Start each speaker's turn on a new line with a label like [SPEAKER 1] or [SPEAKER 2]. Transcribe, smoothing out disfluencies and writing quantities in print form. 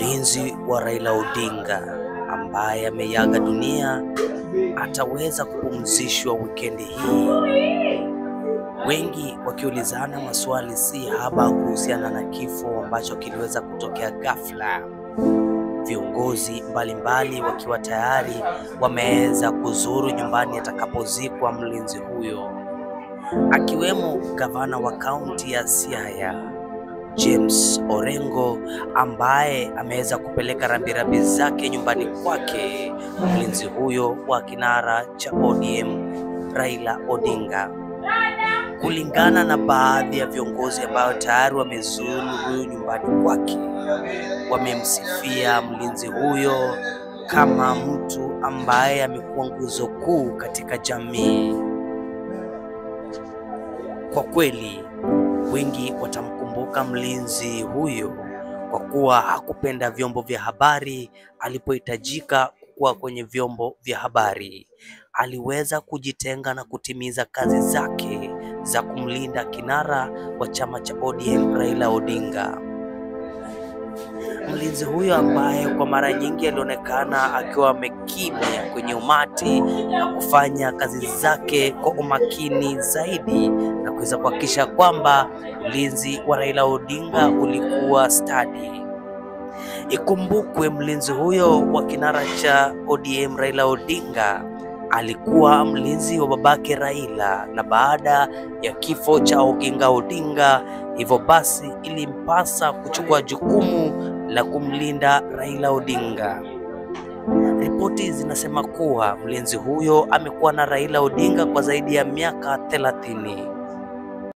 [SPEAKER 1] mlinzi wa Raila Odinga ambaye ameaga dunia ataweza kupumzishwa wikendi hii, wengi wakiulizana maswali si haba kuhusiana na kifo ambacho kiliweza kutokea ghafla. Viongozi mbalimbali wakiwa tayari wameweza kuzuru nyumbani atakapozikwa mlinzi huyo, akiwemo gavana wa kaunti ya Siaya James Orengo ambaye ameweza kupeleka rambirambi zake nyumbani kwake mlinzi huyo wa kinara cha ODM Raila Odinga. Kulingana na baadhi ya viongozi ambao tayari wamezuru huyo nyumbani kwake, wamemsifia mlinzi huyo kama mtu ambaye amekuwa nguzo kuu katika jamii. Kwa kweli wengi watamkumbuka mlinzi huyo kwa kuwa hakupenda vyombo vya habari alipohitajika kuwa kwenye vyombo vya habari. Aliweza kujitenga na kutimiza kazi zake za kumlinda kinara wa chama cha ODM Raila Odinga. Mlinzi huyo ambaye kwa mara nyingi alionekana akiwa amekimya kwenye umati na kufanya kazi zake kwa umakini zaidi na kuweza kuhakikisha kwamba ulinzi wa Raila Odinga ulikuwa stadi. Ikumbukwe mlinzi huyo wa kinara cha ODM Raila Odinga alikuwa mlinzi wa babake Raila, na baada ya kifo cha Oginga Odinga, hivyo basi ilimpasa kuchukua jukumu la kumlinda Raila Odinga. Ripoti zinasema kuwa mlinzi huyo amekuwa na Raila Odinga kwa zaidi ya miaka 30.